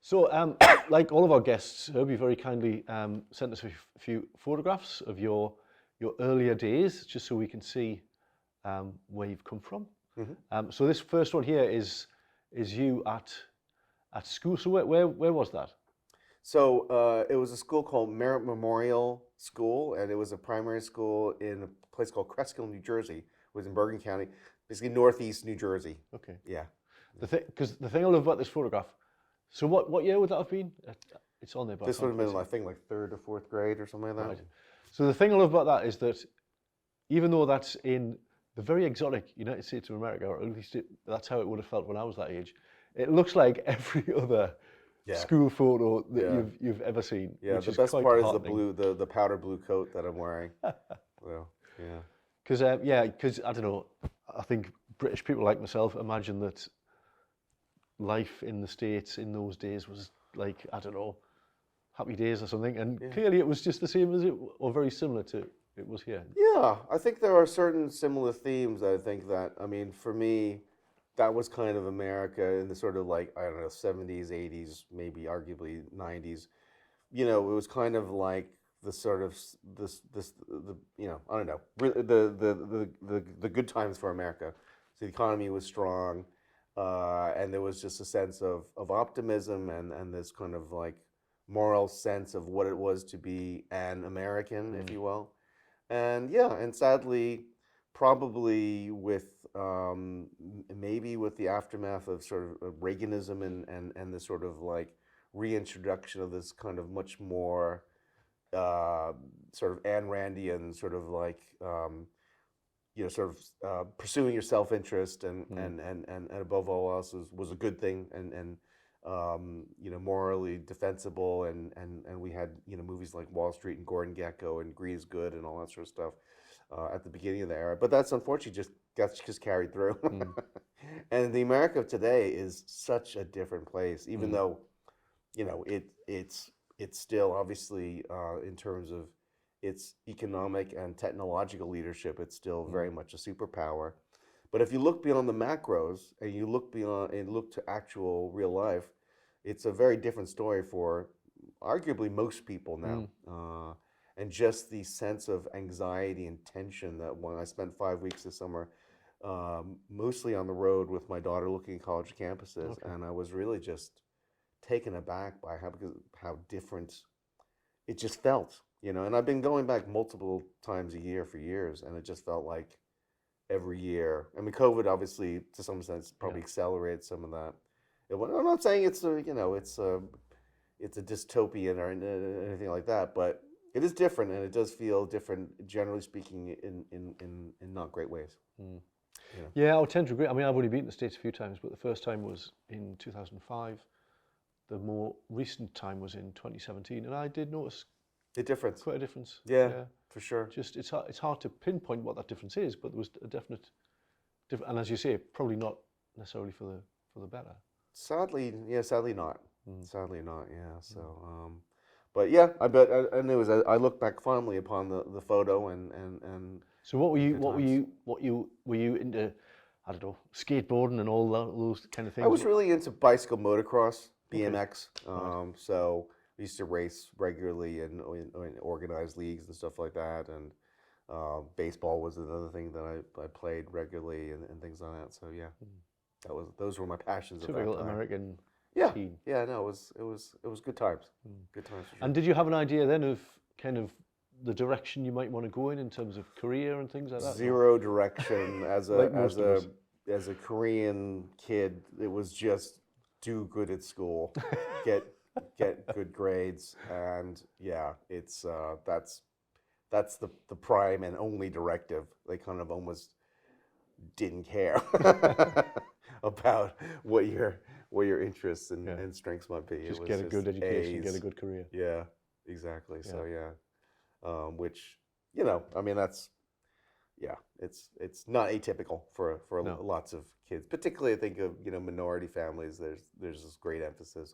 So, like all of our guests, Herbie very kindly sent us a few photographs of your earlier days, just so we can see where you've come from. So this first one here is you at school. So where was that? So it was a school called Merritt Memorial School, and it was a primary school in a place called Cresskill, New Jersey. It was in Bergen County, basically northeast New Jersey. Okay. Yeah. Because the thing I love about this photograph. So what year would that have been? It's on there, but I This would can't have quite been, see. I think, like third or fourth grade or something like that. Right. So the thing I love about that is that even though that's in the very exotic United States of America, or at least that's how it would have felt when I was that age, it looks like every other Yeah. school photo that Yeah. you've ever seen. Yeah, which the is best quite part is the heartening. blue, the powder blue coat that I'm wearing. Well, yeah. Because I don't know, I think British people like myself imagine that life in the States in those days was like, I don't know, happy days or something, and Yeah. clearly it was just the same as it, or very similar to it was here. Yeah, I think there are certain similar themes. I think that, I mean, for me, that was kind of America in the sort of like, I don't know, 70s, 80s, maybe arguably 90s. You know, it was kind of like the sort of the I don't know, the good times for America. So the economy was strong, and there was just a sense of optimism and this kind of like moral sense of what it was to be an American, if you will. And yeah, and sadly, probably with maybe with the aftermath of sort of Reaganism and the sort of like reintroduction of this kind of much more uh, sort of Ayn Randian sort of like sort of pursuing your self interest and above all else was a good thing and morally defensible and we had movies like Wall Street and Gordon Gekko and Greed is Good and all that sort of stuff at the beginning of the era, but that's unfortunately just carried through. And the America of today is such a different place, even though it's still obviously in terms of its economic and technological leadership, it's still very much a superpower. But if you look beyond the macros and you look beyond and look to actual real life, it's a very different story for arguably most people now. And just the sense of anxiety and tension that when I spent 5 weeks this summer, mostly on the road with my daughter looking at college campuses, and I was really just taken aback by how different it just felt, And I've been going back multiple times a year for years, and it just felt like every year. I mean, COVID obviously to some extent probably accelerated some of that. I'm not saying it's a dystopian or anything like that, but it is different, and it does feel different, generally speaking, in not great ways. Yeah, I would tend to agree. I mean, I've only been to the States a few times, but the first time was in 2005. The more recent time was in 2017, and I did notice The difference. quite a difference. Yeah, for sure. Just it's hard to pinpoint what that difference is, but there was a definite difference, and as you say, probably not necessarily for the better. Sadly, yeah, sadly not. Sadly not. Yeah. So, but yeah, I bet, and it was. I look back fondly upon the photo and. So what were you good what were times. you what you were you into? I don't know, skateboarding and all those kind of I things. was really into bicycle motocross, Okay. BMX. So I used to race regularly in organized leagues and stuff like that. And baseball was another thing that I played regularly and things like that. So yeah, those were my passions at that Typical time. American Yeah, teen. yeah. No, it was good times. Good times for sure. And did you have an idea then of kind of the direction you might want to go in terms of career and things like that? Zero direction as a Like most of us. as a Korean kid. It was just do good at school, get good grades, and yeah, it's that's the prime and only directive. They kind of almost didn't care about what your interests Yeah. and strengths might be. Just It was get a good education, get a A's. good career. Yeah, exactly. Yeah. So yeah, which I mean that's yeah, it's not atypical for No. lots of kids. Particularly, I think of minority families. There's this great emphasis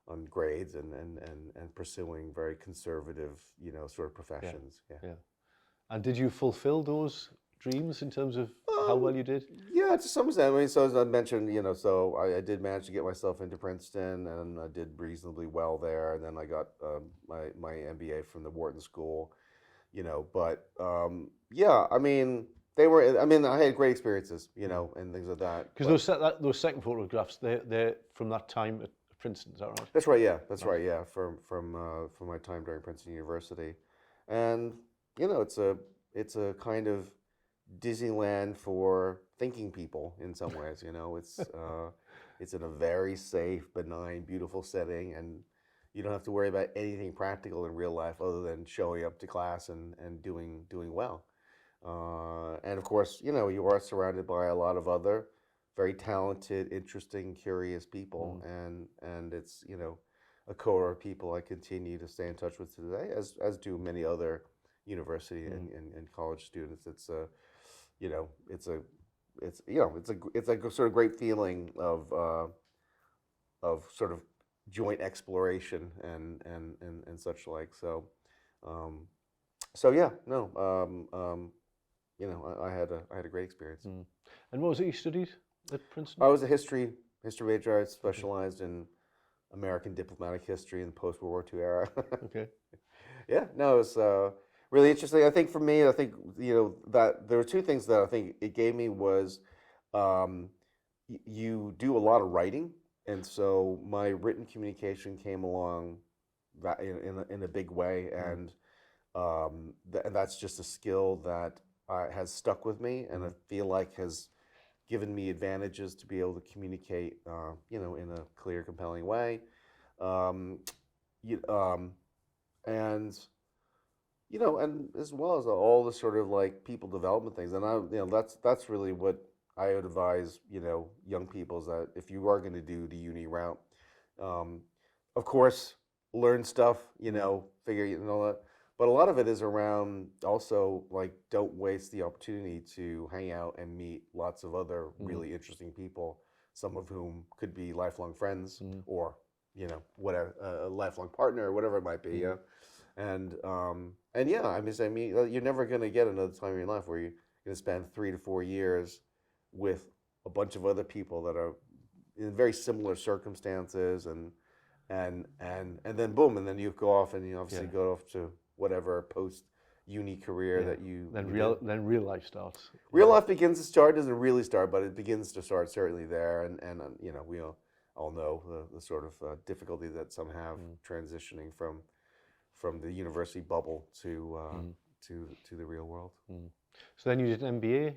on grades and pursuing very conservative sort of professions. Yeah. Yeah. And did you fulfill those dreams in terms of how well you did? Yeah, to some extent. I mean, so as I mentioned, so I did manage to get myself into Princeton, and I did reasonably well there. And then I got my MBA from the Wharton School, But yeah, I mean, they were. I mean, I had great experiences, and things like that. Because those second photographs, they're from that time at Princeton, is that right? That's right. Yeah, that's right. Yeah, from my time during Princeton University, and it's a kind of Disneyland for thinking people in some ways. It's in a very safe, benign, beautiful setting, and you don't have to worry about anything practical in real life other than showing up to class and doing well. And of course, you are surrounded by a lot of other very talented, interesting, curious people, and it's a core of people I continue to stay in touch with today, as do many other university and college students. It's a sort of great feeling of sort of joint exploration and such like. So yeah, no, I had a great experience. And what was it you studied at Princeton? I was a history major. I specialized in American diplomatic history in the post-World War II era. Okay. Yeah, no, it was really interesting. I think for me, that there were two things that I think it gave me was you do a lot of writing, and so my written communication came along that in a big way, and that's just a skill that has stuck with me, and I feel like has given me advantages to be able to communicate, in a clear, compelling way, and and as well as all the sort of like people development things, and that's really what I would advise, young people, is that if you are going to do the uni route, of course, learn stuff, figure and all that. But a lot of it is around also like don't waste the opportunity to hang out and meet lots of other really interesting people, some of whom could be lifelong friends or whatever, a lifelong partner or whatever it might be. Yeah. And yeah, I mean, you're never going to get another time in your life where you're going to spend 3 to 4 years with a bunch of other people that are in very similar circumstances, and then boom, and then you go off and you obviously go off to whatever post uni career that you then you real life starts. Real life begins to start. Doesn't really start, but it begins to start certainly there. And we all know the sort of difficulty that some have transitioning from the university bubble to the real world. So then you did an MBA.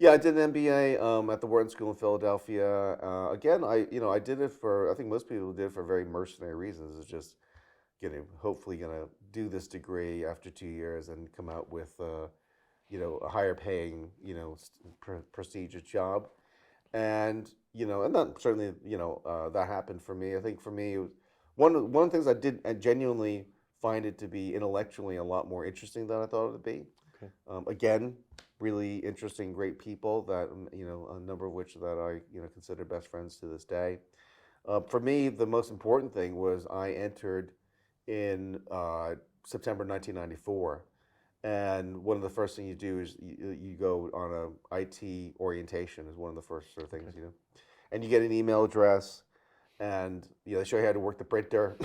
Yeah, I did an MBA at the Wharton School in Philadelphia. Again, I did it for, I think most people did it for very mercenary reasons. It's just hopefully gonna do this degree after 2 years and come out with a higher paying, prestigious job. And and that certainly that happened for me. I think for me, it was one of the things I genuinely find it to be intellectually a lot more interesting than I thought it would be. Okay. Again, really interesting, great people that a number of which that I consider best friends to this day. For me, the most important thing was I entered in September 1994, and one of the first things you do is you go on a IT orientation is one of the first sort of things and you get an email address. And they show you how to work the printer,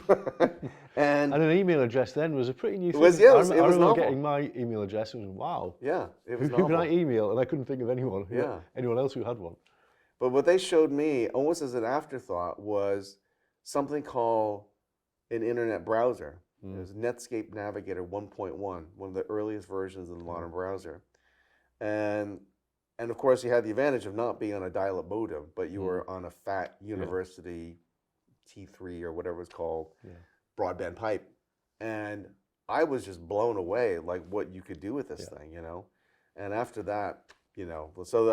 and an email address then was a pretty new thing. It was I remember novel. getting my email address and wow. Yeah, it was who can I email? And I couldn't think of anyone else who had one. But what they showed me, almost as an afterthought, was something called an internet browser. It was Netscape Navigator 1.1, one of the earliest versions of the modern browser. And of course, you had the advantage of not being on a dial-up modem, but you were on a fat university T3 or whatever it's called, broadband pipe. And I was just blown away, like what you could do with this thing, And after that, so So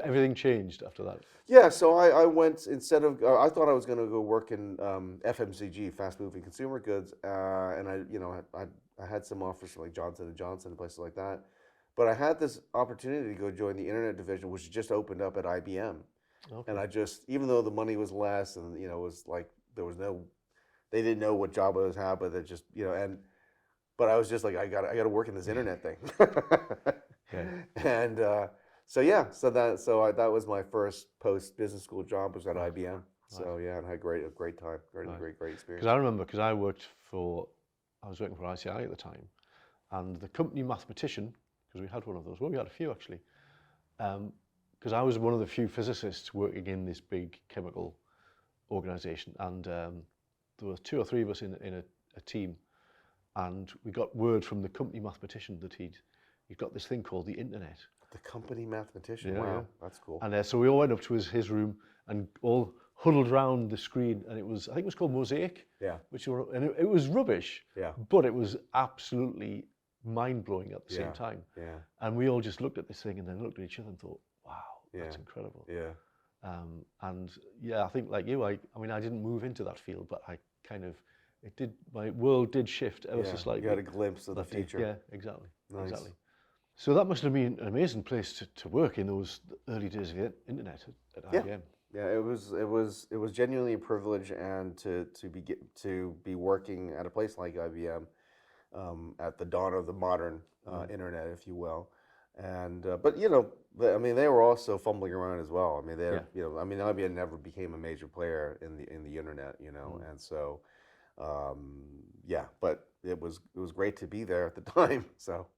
everything changed after that. Yeah, so I went, instead of, I thought I was going to go work in FMCG, fast-moving consumer goods, and I had some offers from like Johnson & Johnson and places like that. But I had this opportunity to go join the internet division, which just opened up at IBM. Okay. And I just, even though the money was less, and it was like they didn't know what job I was having, but it just but I was just like, I got to work in this internet thing. And that was my first post business school job was at IBM. So yeah, and I had a great time, great experience. Because I remember, because I was working for ICI at the time, and the company mathematician, because we had one of those, well, we had a few actually, because I was one of the few physicists working in this big chemical organization, and there were 2 or 3 of us in a team, and we got word from the company mathematician that he'd got this thing called the internet. The company mathematician, Yeah, wow, yeah. that's cool. And so we all went up to his room and all huddled around the screen, and I think it was called Mosaic. Yeah. It was rubbish. Yeah. But it was absolutely mind-blowing at the same time. Yeah. And we all just looked at this thing and then looked at each other and thought, wow, that's incredible. Yeah. And yeah, I think like you, I mean, I didn't move into that field, but I kind of, my world did shift ever so slightly. You had a glimpse of the future. Yeah, exactly. Nice. Exactly. So that must have been an amazing place to work in those early days of the internet at IBM. Yeah, it was genuinely a privilege, and to be working at a place like IBM at the dawn of the modern internet, if you will. And but I mean, they were also fumbling around as well. I mean, IBM never became a major player in the internet, and so yeah, but it was great to be there at the time. So